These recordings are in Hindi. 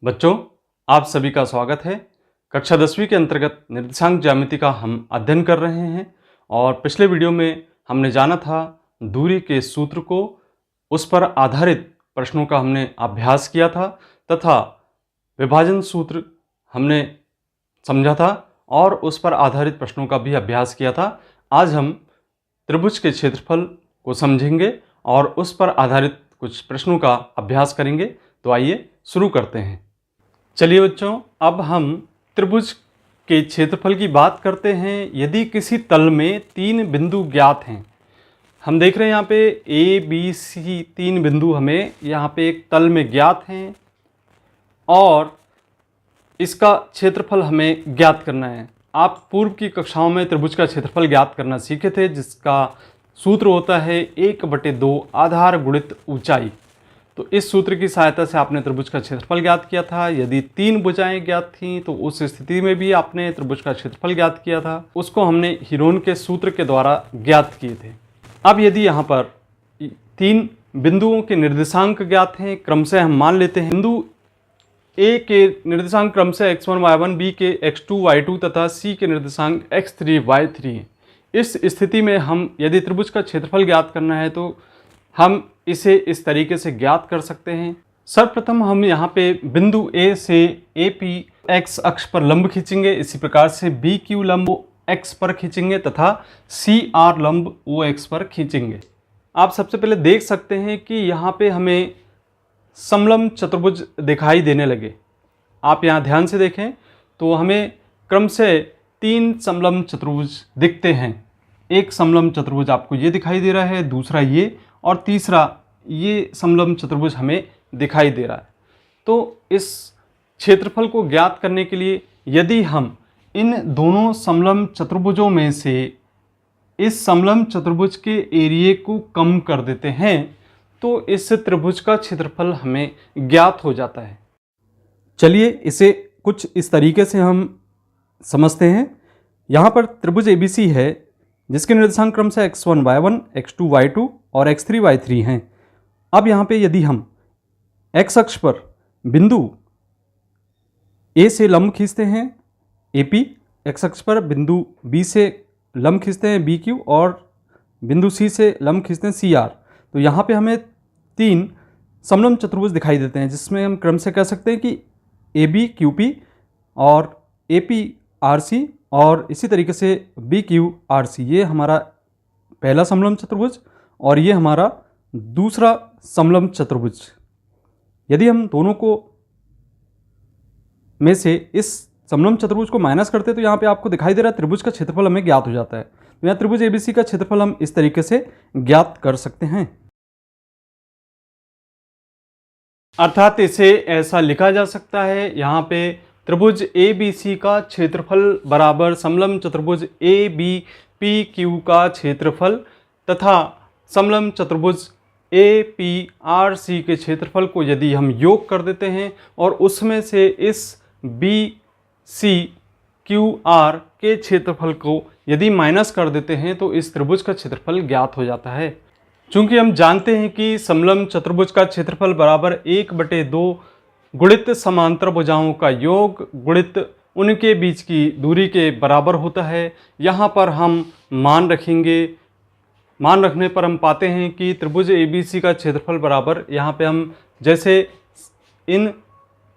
बच्चों, आप सभी का स्वागत है। कक्षा 10वीं के अंतर्गत निर्देशांक ज्यामिति का हम अध्ययन कर रहे हैं और पिछले वीडियो में हमने जाना था दूरी के सूत्र को, उस पर आधारित प्रश्नों का हमने अभ्यास किया था तथा विभाजन सूत्र हमने समझा था और उस पर आधारित प्रश्नों का भी अभ्यास किया था। आज हम त्रिभुज के क्षेत्रफल को समझेंगे और उस पर आधारित कुछ प्रश्नों का अभ्यास करेंगे। तो आइए शुरू करते हैं। चलिए बच्चों, अब हम त्रिभुज के क्षेत्रफल की बात करते हैं। यदि किसी तल में 3 बिंदु ज्ञात हैं, हम देख रहे हैं यहाँ पे ए बी सी 3 बिंदु हमें यहाँ पे एक तल में ज्ञात हैं और इसका क्षेत्रफल हमें ज्ञात करना है। आप पूर्व की कक्षाओं में त्रिभुज का क्षेत्रफल ज्ञात करना सीखे थे, जिसका सूत्र होता है 1/2 आधार गुणित ऊंचाई। तो इस सूत्र की सहायता से आपने त्रिभुज का क्षेत्रफल ज्ञात किया था। यदि 3 भुजाएं ज्ञात थीं तो उस स्थिति में भी आपने त्रिभुज का क्षेत्रफल ज्ञात किया था। उसको हमने हीरोन के सूत्र के द्वारा ज्ञात किए थे। अब यदि यहाँ पर 3 बिंदुओं के निर्देशांक ज्ञात हैं, क्रमशः हम मान लेते हैं बिंदु ए के निर्देशांक क्रमशः x1 y1, बी के x2 y2 तथा सी के निर्देशांक x3 y3 हैं। इस स्थिति में हम यदि त्रिभुज का क्षेत्रफल ज्ञात करना है तो हम इसे इस तरीके से ज्ञात कर सकते हैं। सर्वप्रथम हम यहाँ पे बिंदु ए से AP x अक्ष पर लंब खींचेंगे, इसी प्रकार से BQ लंब x पर खींचेंगे तथा CR लंब OX पर खींचेंगे। आप सबसे पहले देख सकते हैं कि यहाँ पे हमें समलंब चतुर्भुज दिखाई देने लगे। आप यहाँ ध्यान से देखें तो हमें क्रमशः 3 समलंब चतुर्भुज दिखते हैं। एक समलंब चतुर्भुज आपको ये दिखाई दे रहा है, दूसरा ये और तीसरा ये समलंब चतुर्भुज हमें दिखाई दे रहा है। तो इस क्षेत्रफल को ज्ञात करने के लिए यदि हम इन दोनों समलंब चतुर्भुजों में से इस समलंब चतुर्भुज के एरिया को कम कर देते हैं तो इस त्रिभुज का क्षेत्रफल हमें ज्ञात हो जाता है। चलिए इसे कुछ इस तरीके से हम समझते हैं। यहाँ पर त्रिभुज ABC है जिसके निर्देशांक क्रमशः x1 y1, x2 y2 और x3 y3 हैं। अब यहाँ पे यदि हम x अक्ष पर बिंदु A से लंब खींचते हैं AP, x अक्ष पर बिंदु B से लंब खींचते हैं BQ और बिंदु C से लंब खींचते हैं CR, तो यहाँ पे हमें 3 समलंब चतुर्भुज दिखाई देते हैं, जिसमें हम क्रम से कह सकते हैं कि AB QP और AP RC और इसी तरीके से BQ RC। ये हमारा पहला समलंब चतुर्भुज और ये हमारा दूसरा समलंब चतुर्भुज। यदि हम दोनों को में से इस समलंब चतुर्भुज को माइनस करते हैं तो यहाँ पे आपको दिखाई दे रहा है त्रिभुज का क्षेत्रफल हमें ज्ञात हो जाता है। तो यहाँ त्रिभुज ABC का क्षेत्रफल हम इस तरीके से ज्ञात कर सकते हैं। अर्थात इसे ऐसा लिखा जा सकता है, यहाँ पे त्रिभुज ABC का क्षेत्रफल बराबर समलंब चतुर्भुज ABPQ का क्षेत्रफल तथा समलंब चतुर्भुज APRC के क्षेत्रफल को यदि हम योग कर देते हैं और उसमें से इस BCQR के क्षेत्रफल को यदि माइनस कर देते हैं तो इस त्रिभुज का क्षेत्रफल ज्ञात हो जाता है। चूंकि हम जानते हैं कि समलंब चतुर्भुज का क्षेत्रफल बराबर 1/2 गुणित समांतर भुजाओं का योग गुणित उनके बीच की दूरी के बराबर होता है। यहाँ पर हम मान रखेंगे। मान रखने पर हम पाते हैं कि त्रिभुज ABC का क्षेत्रफल बराबर, यहाँ पे हम जैसे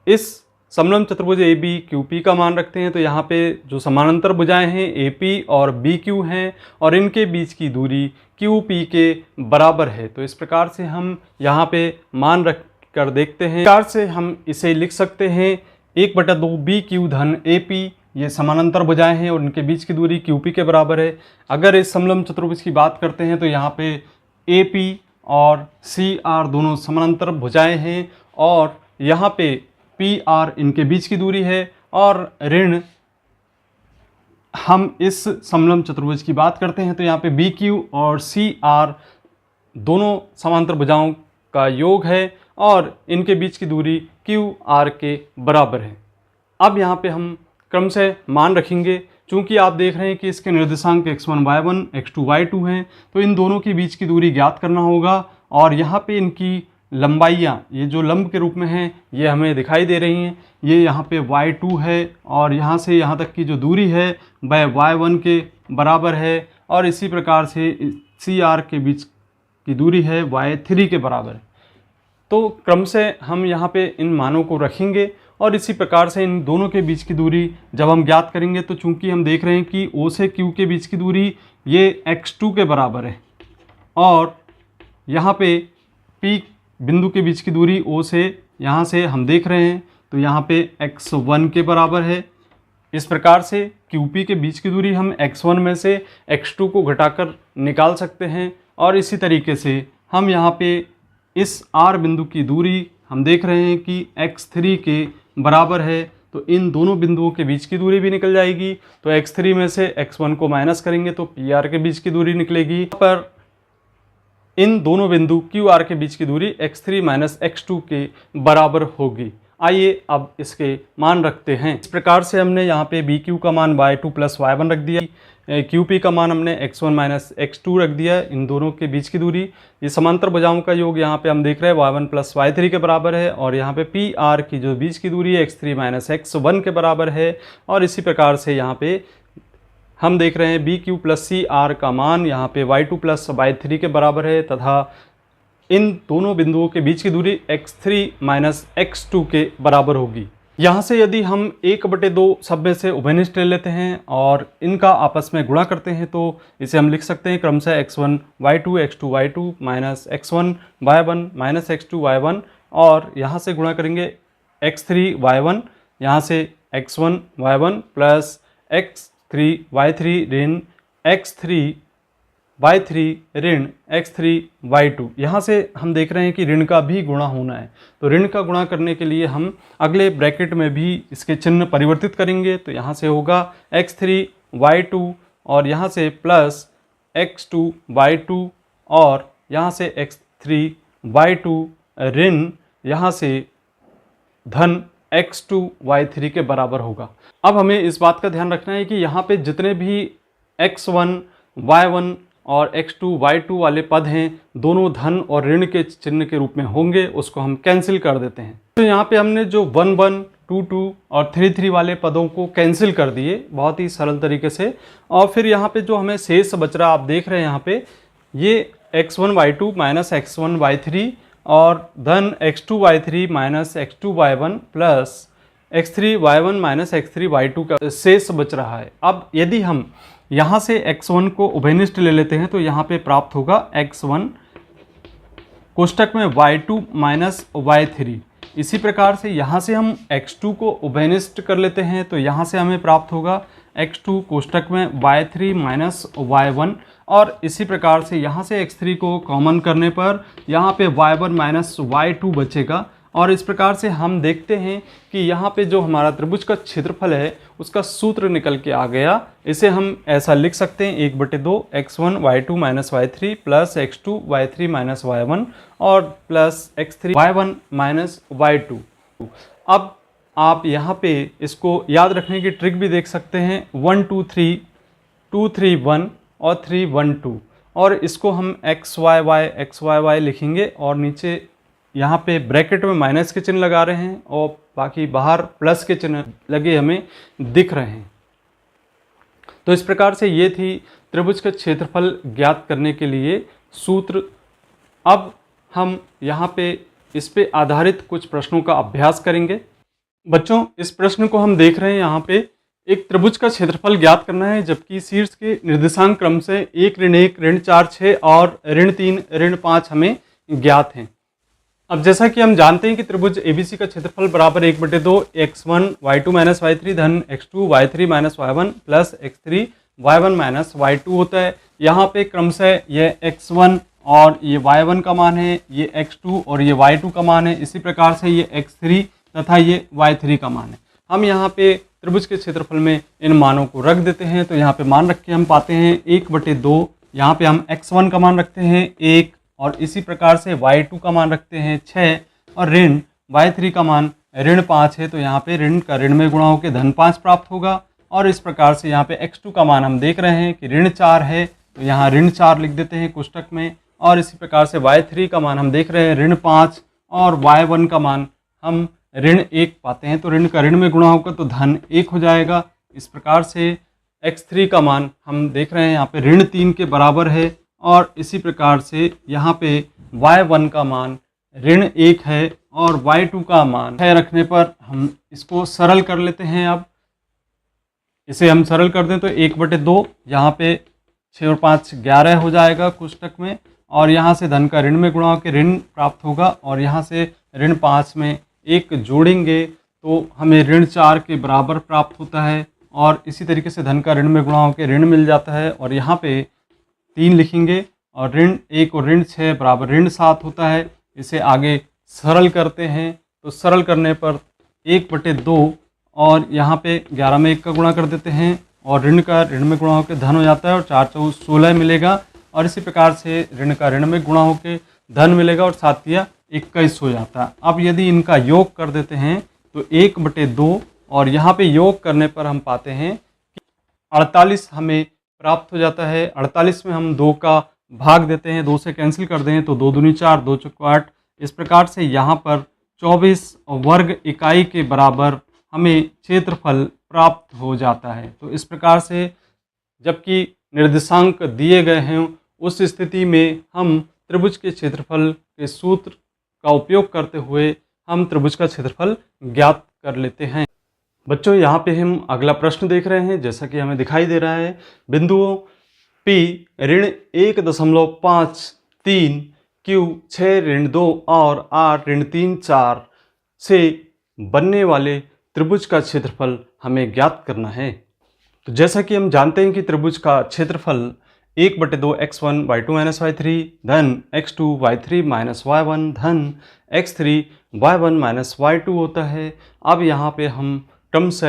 इस समलंब चतुर्भुज ABQP का मान रखते हैं तो यहाँ पे जो समानांतर भुजाएं हैं AP और BQ हैं और इनके बीच की दूरी QP के बराबर है। तो इस प्रकार से हम यहाँ पे मान रख कर देखते हैं। इस प्रकार से हम इसे लिख सकते हैं 1/2 BQ धन AP, ये समानांतर भुजाएं हैं और इनके बीच की दूरी QP के बराबर है। अगर इस समलंब चतुर्भुज की बात करते हैं तो यहाँ पे AP और CR दोनों समानांतर भुजाएं हैं और यहाँ पे PR इनके बीच की दूरी है और ऋण हम इस समलंब चतुर्भुज की बात करते हैं तो यहाँ पे BQ और CR दोनों समांतर भुजाओं का योग है और इनके बीच की दूरी QR के बराबर है। अब यहाँ पे हम क्रमशः मान रखेंगे। चूंकि आप देख रहे हैं कि इसके निर्देशांक x1 y1, x2 y2 हैं, तो इन दोनों के बीच की दूरी ज्ञात करना होगा और यहाँ पे इनकी लंबाइयाँ ये जो लंब के रूप में हैं ये हमें दिखाई दे रही हैं। ये यहाँ पे y2 है और यहाँ से यहाँ तक की जो दूरी है वह y1 के बराबर है और इसी प्रकार से CR के बीच की दूरी है y3 के बराबर है। तो क्रम से हम यहाँ पे इन मानों को रखेंगे और इसी प्रकार से इन दोनों के बीच की दूरी जब हम ज्ञात करेंगे तो चूंकि हम देख रहे हैं कि O से Q के बीच की दूरी ये x2 के बराबर है और यहाँ पे P बिंदु के बीच की दूरी O से यहाँ से हम देख रहे हैं तो यहाँ पे x1 के बराबर है। इस प्रकार से QP के बीच की दूरी हम x1 में से x2 को घटाकर निकाल सकते हैं और इसी तरीके से हम यहाँ पे इस R बिंदु की दूरी हम देख रहे हैं कि x3 के बराबर है। तो इन दोनों बिंदुओं के बीच की दूरी भी निकल जाएगी। तो x3 में से x1 को माइनस करेंगे तो PR के बीच की दूरी निकलेगी। पर इन दोनों बिंदु QR के बीच की दूरी x3 माइनस x2 के बराबर होगी। आइए अब इसके मान रखते हैं। इस प्रकार से हमने यहाँ पे BQ का मान y2 प्लस y1 रख दिया, QP का मान हमने x1 माइनस x2 रख दिया। इन दोनों के बीच की दूरी, ये समांतर भुजाओं का योग यहाँ पे हम देख रहे हैं y1 प्लस y3 के बराबर है और यहाँ पे PR की जो बीच की दूरी है x3 माइनस x1 के बराबर है। और इसी प्रकार से यहाँ पे हम देख रहे हैं BQ प्लस CR का मान यहाँ पे y2 प्लस y3 के बराबर है तथा इन दोनों बिंदुओं के बीच की दूरी x3 माइनस x2 के बराबर होगी। यहाँ से यदि हम 1/2 सब में से उभयनिष्ठ ले लेते हैं और इनका आपस में गुणा करते हैं तो इसे हम लिख सकते हैं क्रमशः x1 y2 x2 y2 minus x1 y1 minus x2 y1 और यहाँ से गुणा करेंगे x3 y1, यहाँ से x1 y1 plus x3 y3 ऋण x3 y3 ऋण x3 y2। यहाँ से हम देख रहे हैं कि ऋण का भी गुणा होना है। तो ऋण का गुणा करने के लिए हम अगले ब्रैकेट में भी इसके चिन्ह परिवर्तित करेंगे। तो यहाँ से होगा x3 y2 और यहाँ से प्लस x2 y2 और यहाँ से x3 y2 ऋण यहाँ से धन x2 y3 के बराबर होगा। अब हमें इस बात का ध्यान रखना है कि यहाँ पे जितने भी x1 y1 और x2 y2 वाले पद हैं दोनों धन और ऋण के चिन्ह के रूप में होंगे, उसको हम कैंसिल कर देते हैं। तो यहाँ पे हमने जो 1 1 2 2 और 3 3 वाले पदों को कैंसिल कर दिए बहुत ही सरल तरीके से। और फिर यहाँ पे जो हमें शेष बच रहा आप देख रहे हैं यहाँ पे ये x1 y2 minus x1 y3 और धन x2 y3 minus x2 y1 plus x3 y1 minus x3 y2 का शेष बच रहा है। अब यदि हम यहाँ से x1 को उभयनिष्ठ ले लेते हैं तो यहाँ पे प्राप्त होगा x1 कोष्टक में y2 माइनस y3। इसी प्रकार से यहाँ से हम x2 को उभयनिष्ठ कर लेते हैं तो यहाँ से हमें प्राप्त होगा x2 कोष्टक में y3 माइनस y1 और इसी प्रकार से यहाँ से x3 को कॉमन करने पर यहाँ पे y1 माइनस y2 बचेगा। और इस प्रकार से हम देखते हैं कि यहाँ पे जो हमारा त्रिभुज का क्षेत्रफल है उसका सूत्र निकल के आ गया। इसे हम ऐसा लिख सकते हैं 1/2 x1 y2 minus y3 plus x2 y3 minus y1 और plus x3 y1 minus y2। अब आप यहाँ पे इसको याद रखने की ट्रिक भी देख सकते हैं 1 2 3 2 3 1 और 3 1 2 और इसको हम xy लिखेंगे और नीचे यहाँ पे ब्रैकेट में माइनस के चिन्ह लगा रहे हैं और बाकी बाहर प्लस के चिन्ह लगे हमें दिख रहे हैं। तो इस प्रकार से ये थी त्रिभुज का क्षेत्रफल ज्ञात करने के लिए सूत्र। अब हम यहाँ पे इस पे आधारित कुछ प्रश्नों का अभ्यास करेंगे। बच्चों इस प्रश्न को हम देख रहे हैं यहाँ पे एक त्रिभुज का क्षेत्रफल ज्ञात करना है जबकि शीर्ष के निर्देशांक क्रम से 1 ऋण 1 ऋण 4 6 और ऋण 3 ऋण 5 हमें ज्ञात हैं। अब जैसा कि हम जानते हैं कि त्रिभुज ABC का क्षेत्रफल बराबर 1/2 x1 y2 माइनस y3 धन x2 y3 minus y1 plus x3 y1 minus y2 होता है। यहाँ पे क्रमशः ये x1 और ये y1 का मान है, ये x2 और ये y2 का मान है, इसी प्रकार से ये x3 तथा ये y3 का मान है। हम यहाँ पे त्रिभुज के क्षेत्रफल में इन मानों को रख देते हैं। तो यहाँ पे मान रख के हम पाते हैं 1/2, यहाँ पे हम x1 का मान रखते हैं 1 और इसी प्रकार से y2 का मान रखते हैं 6 और ऋण y3 का मान ऋण 5 है। तो यहाँ पे ऋण का ऋण में गुणा होकर धन 5 प्राप्त होगा। और इस प्रकार से यहाँ पे x2 का मान हम देख रहे हैं कि ऋण 4 है तो यहाँ ऋण 4 लिख देते हैं कोष्टक में और इसी प्रकार से y3 का मान हम देख रहे हैं ऋण 5 और y1 का मान हम ऋण 1 पाते हैं। तो ऋण का ऋण में गुणा होगा तो धन 1 हो जाएगा। इस प्रकार से x3 का मान हम देख रहे हैं यहाँ पे ऋण 3 के बराबर है और इसी प्रकार से यहाँ पे y1 का मान ऋण 1 है और y2 का मान 6 रखने पर हम इसको सरल कर लेते हैं। अब इसे हम सरल कर दें तो 1/2 यहाँ पे 6 और 5 11 हो जाएगा कोष्टक में, और यहाँ से धन का ऋण में गुणा होकर ऋण प्राप्त होगा और यहाँ से ऋण 5 में 1 जोड़ेंगे तो हमें ऋण 4 के बराबर प्राप्त होता है। और इसी तरीके से धन का ऋण में गुणा होकर ऋण मिल जाता है और यहाँ पे 3 लिखेंगे और ऋण 1 और ऋण 6 बराबर ऋण 7 होता है। इसे आगे सरल करते हैं तो सरल करने पर 1/2 और यहाँ पे 11 में 1 का गुणा कर देते हैं और ऋण का ऋण में गुणा होकर धन हो जाता है और 4 चौक 16 मिलेगा। और इसी प्रकार से ऋण का ऋण में गुणा होकर धन मिलेगा और 7 या 21 हो जाता है। अब यदि इनका योग कर देते हैं तो 1/2 और यहाँ पे योग करने पर हम पाते हैं कि 48 हमें प्राप्त हो जाता है। 48 में हम 2 का भाग देते हैं, 2 से कैंसिल कर दें तो 2 दूनी 4, 2 चौक 8। इस प्रकार से यहाँ पर 24 वर्ग इकाई के बराबर हमें क्षेत्रफल प्राप्त हो जाता है। तो इस प्रकार से जबकि निर्देशांक दिए गए हैं उस स्थिति में हम त्रिभुज के क्षेत्रफल के सूत्र का उपयोग करते हुए हम त्रिभुज का क्षेत्रफल ज्ञात कर लेते हैं। बच्चों यहाँ पे हम अगला प्रश्न देख रहे हैं। जैसा कि हमें दिखाई दे रहा है, बिंदुओं P ऋण 1.53, Q 6 ऋण 2 और R ऋण 3 4 से बनने वाले त्रिभुज का क्षेत्रफल हमें ज्ञात करना है। तो जैसा कि हम जानते हैं कि त्रिभुज का क्षेत्रफल 1/2 x1 y2 - y3 धन x2 y3 - y1 धन x3 y1 - y2 होता है। अब यहाँ पे हम क्रमश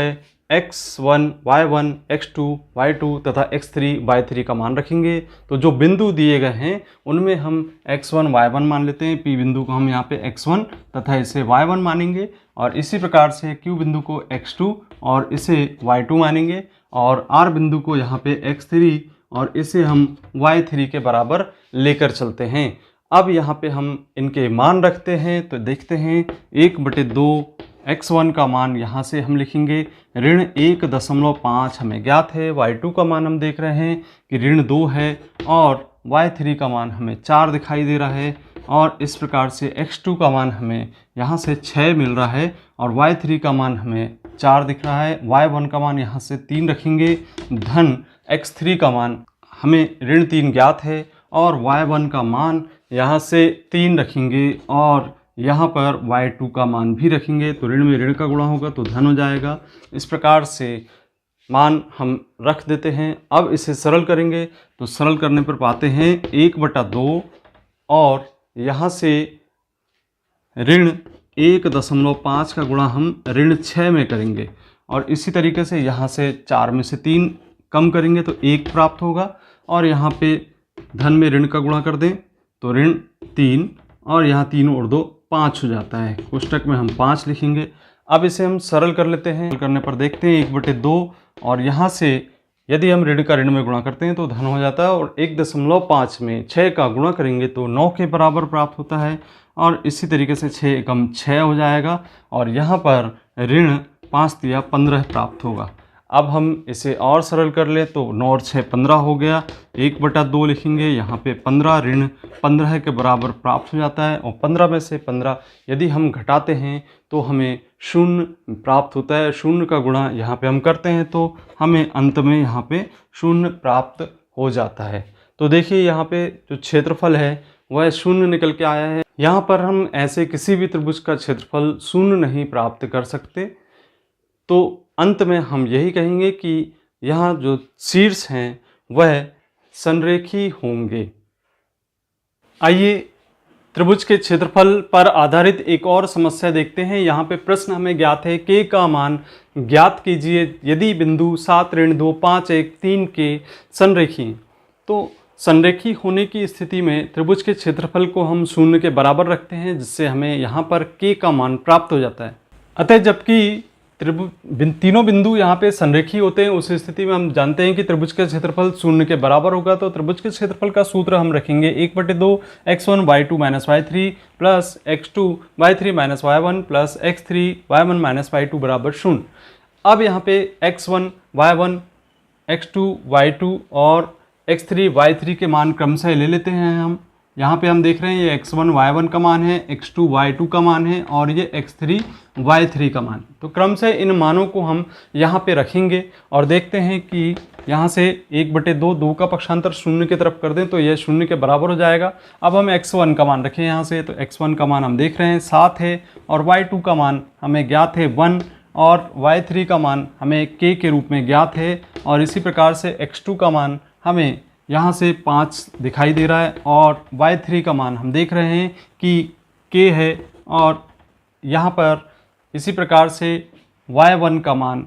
x1 y1 x2 y2 तथा x3 y3 का मान रखेंगे। तो जो बिंदु दिए गए हैं उनमें हम x1 y1 मान लेते हैं, p बिंदु को हम यहाँ पे x1 तथा इसे y1 मानेंगे और इसी प्रकार से q बिंदु को x2 और इसे y2 मानेंगे और r बिंदु को यहाँ पे x3 और इसे हम y3 के बराबर लेकर चलते हैं। अब यहाँ पे हम इनके मान रखते हैं तो देखते हैं 1/2 x1 का मान यहाँ से हम लिखेंगे ऋण 1.5 हमें ज्ञात है, y2 का मान हम देख रहे हैं कि ऋण 2 है और y3 का मान हमें 4 दिखाई दे रहा है और इस प्रकार से x2 का मान हमें यहाँ से 6 मिल रहा है और y3 का मान हमें 4 दिख रहा है। y1 का मान यहाँ से 3 रखेंगे, धन x3 का मान हमें ऋण 3 ज्ञात है और y1 का मान यहाँ से 3 रखेंगे और यहाँ पर y2 का मान भी रखेंगे। तो ऋण में ऋण का गुणा होगा तो धन हो जाएगा। इस प्रकार से मान हम रख देते हैं। अब इसे सरल करेंगे तो सरल करने पर पाते हैं 1/2 और यहाँ से ऋण 1.5 का गुणा हम ऋण 6 में करेंगे और इसी तरीके से यहाँ से 4 में से 3 कम करेंगे तो 1 प्राप्त होगा और यहाँ पे धन में ऋण का गुणा कर दें तो ऋण 3 और यहाँ 3 और 2 5 हो जाता है। कोष्टक में हम 5 लिखेंगे। अब इसे हम सरल कर लेते हैं। सरल करने पर देखते हैं 1/2 और यहाँ से यदि हम ऋण का ऋण में गुणा करते हैं तो धन हो जाता है और 1.5 में 6 का गुणा करेंगे तो 9 के बराबर प्राप्त होता है और इसी तरीके से 6 एकम 6 हो जाएगा और यहाँ पर ऋण 5 या 15 प्राप्त होगा। अब हम इसे और सरल कर ले तो 9 और 6 15 हो गया, 1/2 लिखेंगे, यहाँ पे 15 ऋण 15 के बराबर प्राप्त हो जाता है और 15 में से 15 यदि हम घटाते हैं तो हमें 0 प्राप्त होता है। 0 का गुणा यहाँ पे हम करते हैं तो हमें अंत में यहाँ पे 0 प्राप्त हो जाता है। तो देखिए यहाँ पे जो क्षेत्रफल है वह 0 निकल के आया है। यहाँ पर हम ऐसे किसी भी त्रिभुज का क्षेत्रफल 0 नहीं प्राप्त कर सकते। तो अंत में हम यही कहेंगे कि यहाँ जो शीर्ष हैं वह संरेखी होंगे। आइए त्रिभुज के क्षेत्रफल पर आधारित एक और समस्या देखते हैं। यहाँ पे प्रश्न हमें ज्ञात है k का मान ज्ञात कीजिए यदि बिंदु 7 ऋण 2 5 1 3 के संरेखी हैं। तो संरेखी होने की स्थिति में त्रिभुज के क्षेत्रफल को हम 0 के बराबर रखते हैं जिससे हमें यहाँ पर k का मान प्राप्त हो जाता है। अतः जबकि तीनों बिंदु यहाँ पे संरेखी होते हैं, उस स्थिति में हम जानते हैं कि त्रिभुज का क्षेत्रफल 0 के बराबर होगा। तो त्रिभुज के क्षेत्रफल का सूत्र हम रखेंगे 1/2 x1 y2 - y3 plus x2 y3 - y1 plus x3 y1 - y2 बराबर 0। अब यहाँ पे x1 y1 x2 y2 और x3 y3 के मान क्रमशः ले लेते हैं हम। यहाँ पे हम देख रहे हैं ये x1 y1 का मान है, x2 y2 का मान है और ये x3 y3 का मान। तो क्रमशः इन मानों को हम यहाँ पे रखेंगे और देखते हैं कि यहाँ से 1/2 2 का पक्षांतर 0 की तरफ कर दें तो यह 0 के बराबर हो जाएगा। अब हम x1 का मान रखें यहाँ से, तो x1 का मान हम देख रहे हैं 7 है और y2 का मान हमें ज्ञात है 1 और y3 का मान हमें k के रूप में ज्ञात है। और इसी प्रकार से x2 का मान हमें यहाँ से 5 दिखाई दे रहा है और y3 का मान हम देख रहे हैं कि k है और यहाँ पर इसी प्रकार से y1 का मान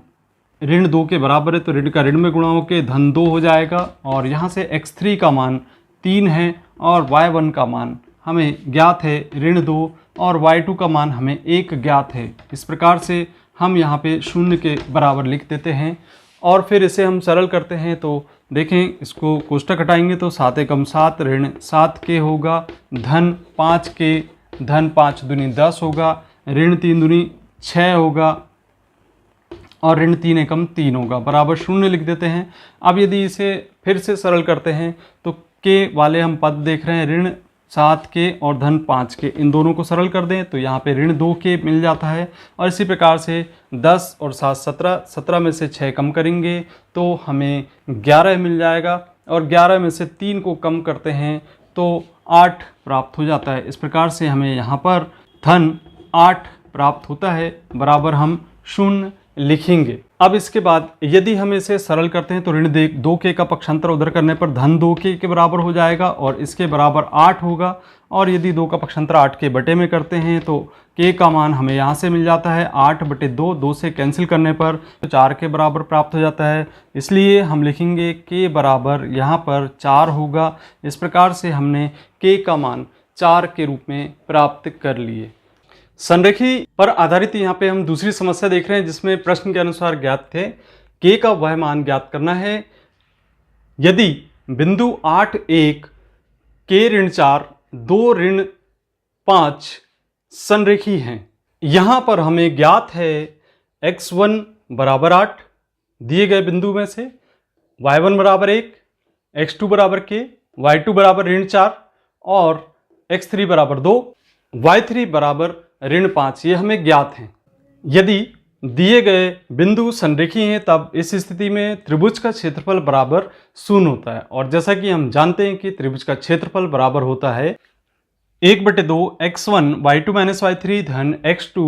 ऋण 2 के बराबर है, तो ऋण का ऋण में गुणा होकर धन 2 हो जाएगा। और यहाँ से x3 का मान 3 है और y1 का मान हमें ज्ञात है ऋण 2 और y2 का मान हमें 1 ज्ञात है। इस प्रकार से हम यहाँ पे 0 के बराबर लिख देते हैं और फिर इसे हम सरल करते हैं। तो देखें, इसको कोष्ठक हटाएंगे तो 7 एकम 7 ऋण 7k होगा, धन 5k धन 5 दूनी 10 होगा, ऋण 3 दूनी 6 होगा और ऋण 3 एकम 3 होगा बराबर 0 लिख देते हैं। अब यदि इसे फिर से सरल करते हैं तो k वाले हम पद देख रहे हैं ऋण 7k और धन 5k, इन दोनों को सरल कर दें तो यहाँ पे ऋण 2k मिल जाता है। और इसी प्रकार से 10 और 7 17, 17 में से 6 कम करेंगे तो हमें 11 मिल जाएगा और 11 में से 3 को कम करते हैं तो 8 प्राप्त हो जाता है। इस प्रकार से हमें यहाँ पर धन 8 प्राप्त होता है बराबर हम 0 लिखेंगे। अब इसके बाद यदि हम इसे सरल करते हैं तो ऋण 2k का पक्षांतर उधर करने पर धन 2k के बराबर हो जाएगा और इसके बराबर 8 होगा। और यदि 2 का पक्षांतर 8 के बटे में करते हैं तो k का मान हमें यहाँ से मिल जाता है 8/2, 2 से कैंसिल करने पर 4 के बराबर प्राप्त हो जाता है। इसलिए हम लिखेंगे k बराबर यहाँ पर 4 होगा। इस प्रकार से हमने k का मान 4 के रूप में प्राप्त कर लिए। संरेखी पर आधारित यहाँ पे हम दूसरी समस्या देख रहे हैं जिसमें प्रश्न के अनुसार ज्ञात थे k का वह मान ज्ञात करना है यदि बिंदु 8 1 k ऋण 4 2 ऋण 5 संरेखी हैं। यहाँ पर हमें ज्ञात है x1 बराबर 8 दिए गए बिंदु में से, y1 बराबर 1, x2 बराबर k, y2 बराबर ऋण 4 और x3 बराबर 2, y3 बराबर ऋण 5, ये हमें ज्ञात हैं। यदि दिए गए बिंदु संरेखी हैं तब इस स्थिति में त्रिभुज का क्षेत्रफल बराबर 0 होता है। और जैसा कि हम जानते हैं कि त्रिभुज का क्षेत्रफल बराबर होता है 1/2 x1 y2 - y3 धन x2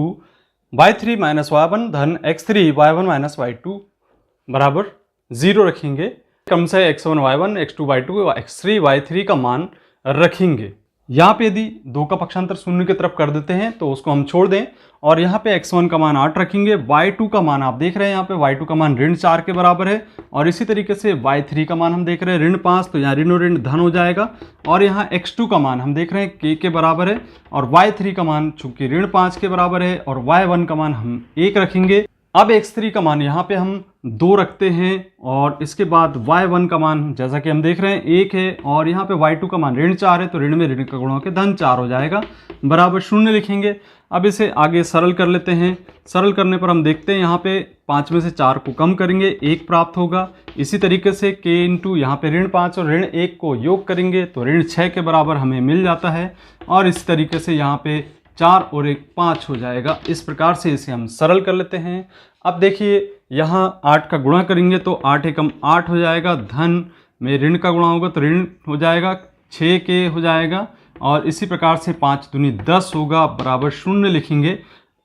y3 - y1 धन x3 y1 - y2 बराबर 0 रखेंगे। क्रमशः x1 y1 x2 y2 x3 y3 का मान रखेंगे। यहाँ पे यदि 2 का पक्षांतर 0 की तरफ कर देते हैं तो उसको हम छोड़ दें और यहाँ पे x1 का मान 8 रखेंगे। y2 का मान आप देख रहे हैं यहाँ पे y2 का मान ऋण 4 के बराबर है और इसी तरीके से y3 का मान हम देख रहे हैं ऋण 5, तो यहाँ ऋण और ऋण धन हो जाएगा। और यहाँ x2 का मान हम देख रहे हैं k के बराबर है और y3 का मान चूंकि ऋण 5 के बराबर है और y1 का मान हम 1 रखेंगे। अब x3 का मान यहाँ पे हम 2 रखते हैं और इसके बाद y1 का मान जैसा कि हम देख रहे हैं 1 है और यहाँ पे y2 का मान ऋण 4 है, तो ऋण में ऋण का गुणा होकर धन 4 हो जाएगा बराबर 0 लिखेंगे। अब इसे आगे सरल कर लेते हैं। सरल करने पर हम देखते हैं यहाँ पे 5 में से 4 को कम करेंगे 1 प्राप्त होगा। इसी तरीके से k इंटू यहाँ पे ऋण 5 और ऋण 1 को योग करेंगे तो ऋण 6 के बराबर हमें मिल जाता है और इसी तरीके से यहाँ पे 4 और 1 5 हो जाएगा। इस प्रकार से इसे हम सरल कर लेते हैं। अब देखिए यहाँ 8 का गुणा करेंगे तो 8 एकम 8 हो जाएगा, धन में ऋण का गुणा होगा तो ऋण हो जाएगा 6k हो जाएगा और इसी प्रकार से 5 दूनी 10 होगा बराबर 0 लिखेंगे।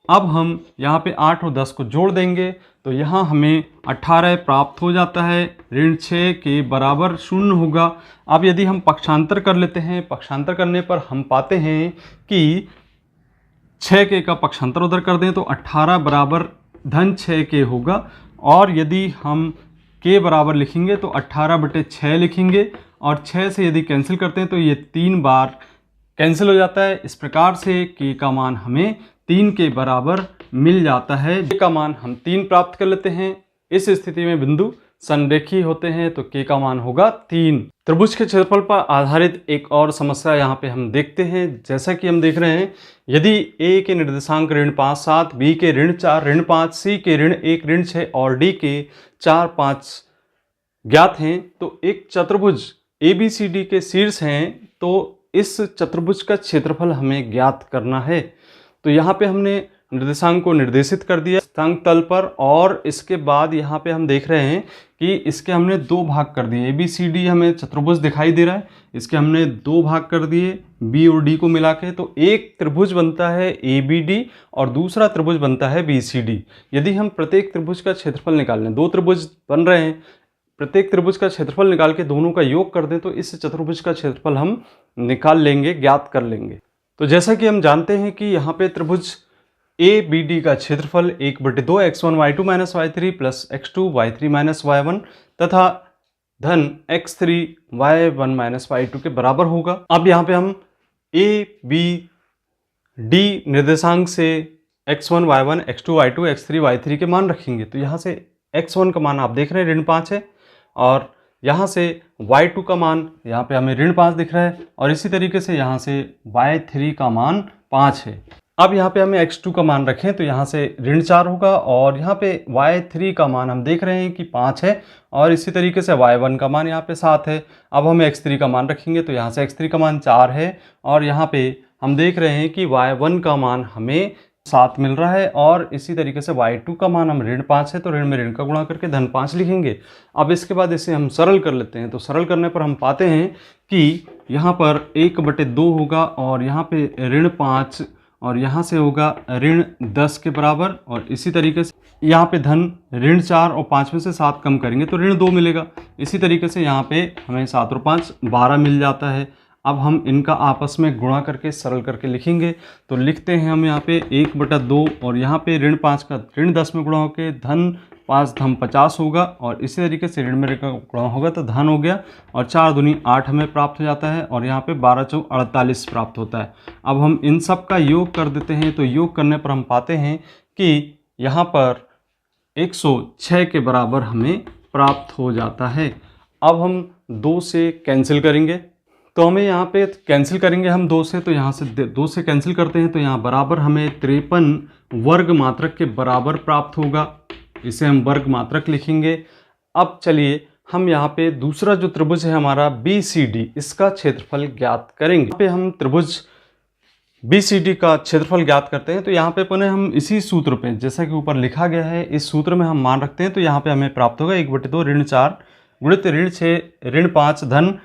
अब हम यहाँ पे 8 और 10 को जोड़ देंगे तो यहाँ हमें 18 प्राप्त हो जाता है, ऋण 6 के बराबर 0 होगा। अब यदि हम पक्षांतर कर लेते हैं, पक्षांतर करने पर हम पाते हैं कि 6k का पक्षांतर उधर कर दें तो 18 बराबर धन 6k होगा और यदि हम k बराबर लिखेंगे तो 18/6 लिखेंगे और 6 से यदि कैंसिल करते हैं तो ये 3 बार कैंसिल हो जाता है। इस प्रकार से k का मान हमें 3 के बराबर मिल जाता है। k का मान हम 3 प्राप्त कर लेते हैं। इस स्थिति में बिंदु संरेखीय होते हैं तो k का मान होगा 3। त्रिभुज के क्षेत्रफल पर आधारित एक और समस्या यहाँ पे हम देखते हैं। जैसा कि हम देख रहे हैं, यदि a के निर्देशांक ऋण 5, 7, b के ऋण 4, ऋण 5, c के ऋण 1, ऋण 6 और d के 4, 5 ज्ञात हैं, तो एक चतुर्भुज ABCD के शीर्ष हैं, तो इस चतुर्भुज का क्षेत्रफल हमें ज्ञात करना है। तो यहाँ पे हमने निर्देशांक को निर्देशित कर दिया निर्देशांक तल पर, और इसके बाद यहाँ पे हम देख रहे हैं कि इसके हमने 2 भाग कर दिए। ABCD हमें चतुर्भुज दिखाई दे रहा है, इसके हमने 2 भाग कर दिए B और D को मिला के, तो एक त्रिभुज बनता है ABD और दूसरा त्रिभुज बनता है BCD। यदि हम प्रत्येक त्रिभुज का क्षेत्रफल निकाल लें, 2 त्रिभुज बन रहे हैं, प्रत्येक त्रिभुज का क्षेत्रफल निकाल के दोनों का योग कर दें तो इस चतुर्भुज का क्षेत्रफल हम निकाल लेंगे, ज्ञात कर लेंगे। तो जैसा कि हम जानते हैं कि यहाँ पे त्रिभुज ABD का क्षेत्रफल 1/2 x1 y2 - y3 plus x2 y3 - y1 तथा धन x3 y1 - y2 के बराबर होगा। अब यहाँ पे हम ABD निर्देशांक से x1 y1 x2 y2 x3 y3 के मान रखेंगे। तो यहाँ से x1 का मान आप देख रहे हैं ऋण 5 है, और यहाँ से y2 का मान यहाँ पे हमें ऋण 5 दिख रहा है, और इसी तरीके से यहाँ से y3 का मान 5 है। अब यहाँ पे हमें x2 का मान रखें तो यहाँ से ऋण 4 होगा, और यहाँ पे y3 का मान हम देख रहे हैं कि 5 है, और इसी तरीके से y1 का मान यहाँ पे 7 है। अब हम x3 का मान रखेंगे तो यहाँ से x3 का मान 4 है, और यहाँ पे हम देख रहे हैं कि y1 का मान हमें 7 मिल रहा है, और इसी तरीके से y2 का मान हम ऋण 5 है तो ऋण में ऋण का गुणा करके धन 5 लिखेंगे। अब इसके बाद इसे हम सरल कर लेते हैं, तो सरल करने पर हम पाते हैं कि यहाँ पर 1/2 होगा, और यहाँ पे ऋण 5 और यहाँ से होगा ऋण 10 के बराबर, और इसी तरीके से यहाँ पे धन ऋण 4 और 5 में से 7 कम करेंगे तो ऋण 2 मिलेगा। इसी तरीके से यहाँ पे हमें 7 और 5 12 मिल जाता है। अब हम इनका आपस में गुणा करके सरल करके लिखेंगे, तो लिखते हैं हम यहाँ पे 1/2 और यहाँ पे ऋण 5 का ऋण 10 में गुणा होकर धन 5 धम 50 होगा, और इसी तरीके से ऋण में ऋण का गुणा होगा तो धन हो गया, और 4 दूनी 8 हमें प्राप्त हो जाता है, और यहाँ पे 12 चौक 48 प्राप्त होता है। अब हम इन सब का योग कर देते हैं, तो योग करने पर हम पाते हैं कि यहाँ पर 106 के बराबर हमें प्राप्त हो जाता है। अब हम 2 से कैंसिल करेंगे, तो हमें यहाँ पे कैंसिल करेंगे हम 2 से, तो यहाँ से 2 से कैंसिल करते हैं तो यहाँ बराबर हमें 53 वर्ग मात्रक के बराबर प्राप्त होगा। इसे हम वर्ग मात्रक लिखेंगे। अब चलिए हम यहाँ पे दूसरा जो त्रिभुज है हमारा BCD, इसका क्षेत्रफल ज्ञात करेंगे। यहाँ पे हम त्रिभुज BCD का क्षेत्रफल ज्ञात करते हैं, तो यहाँ पे पुनः हम इसी सूत्र पे, जैसा कि ऊपर लिखा गया है, इस सूत्र में हम मान रखते हैं, तो यहाँ पे हमें प्राप्त होगा 1/2 ऋण 4 गुणित ऋण 6 ऋण 5 धन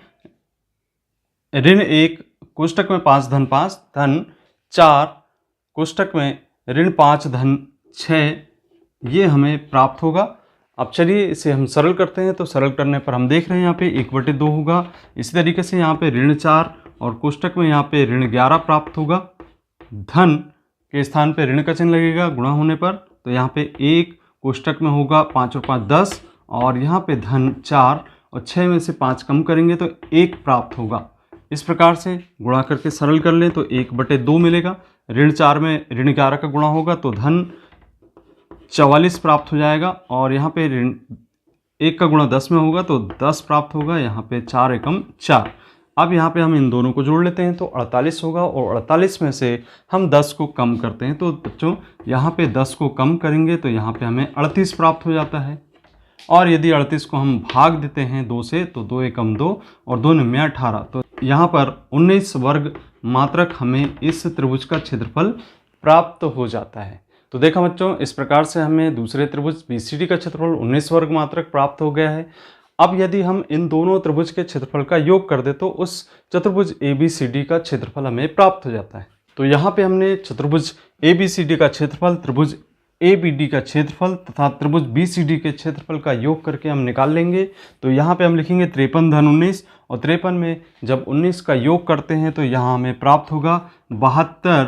ऋण 1 कोष्टक में 5 धन 5 धन 4 कोष्टक में ऋण 5 धन 6, ये हमें प्राप्त होगा। अब चलिए इसे हम सरल करते हैं, तो सरल करने पर हम देख रहे हैं यहाँ पे 1/2 होगा। इसी तरीके से यहाँ पे ऋण 4 और कोष्टक में यहाँ पे ऋण 11 प्राप्त होगा। धन के स्थान पे ऋण का चिन्ह लगेगा गुणा होने पर, तो यहाँ पे 1 कोष्टक में होगा 5 और 5 10, और यहाँ पे धन 4 और 6 में से 5 कम करेंगे तो 1 प्राप्त होगा। इस प्रकार से गुणा करके सरल कर लें तो 1/2 मिलेगा। ऋण 4 में ऋण 11 का गुणा होगा तो धन 44 प्राप्त हो जाएगा, और यहाँ पे ऋण 1 का गुणा 10 में होगा तो 10 प्राप्त होगा। यहाँ पे 4 एकम 4। अब यहाँ पे हम इन दोनों को जोड़ लेते हैं तो 48 होगा, और 48 में से हम 10 को कम करते हैं, तो बच्चों यहाँ पे 10 को कम करेंगे तो यहाँ पे हमें 38 प्राप्त हो जाता है। और यदि 38 को हम भाग देते हैं 2 से, तो 2 एकम 2 और 2 में 18, तो यहाँ पर 19 वर्ग मात्रक हमें इस त्रिभुज का क्षेत्रफल प्राप्त हो जाता है। तो देखा बच्चों, इस प्रकार से हमें दूसरे त्रिभुज BCD का क्षेत्रफल 19 वर्ग मात्रक प्राप्त हो गया है। अब यदि हम इन दोनों त्रिभुज के क्षेत्रफल का योग कर दे तो उस चतुर्भुज ABCD का क्षेत्रफल हमें प्राप्त हो जाता है। तो यहाँ पे हमने चतुर्भुज ABCD का क्षेत्रफल, त्रिभुज ABD का क्षेत्रफल तथा त्रिभुज BCD के क्षेत्रफल का योग करके हम निकाल लेंगे। तो यहाँ पे हम लिखेंगे 53 धन 19, और 53 में जब 19 का योग करते हैं तो यहाँ हमें प्राप्त होगा 72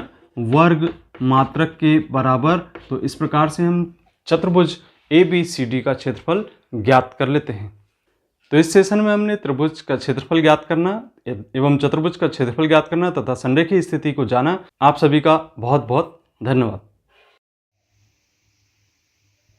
वर्ग मात्रक के बराबर। तो इस प्रकार से हम चतुर्भुज ABCD का क्षेत्रफल ज्ञात कर लेते हैं। तो इस सेशन में हमने त्रिभुज का क्षेत्रफल ज्ञात करना एवं चतुर्भुज का क्षेत्रफल ज्ञात करना तथा संरेखीय स्थिति को जाना। आप सभी का बहुत बहुत धन्यवाद।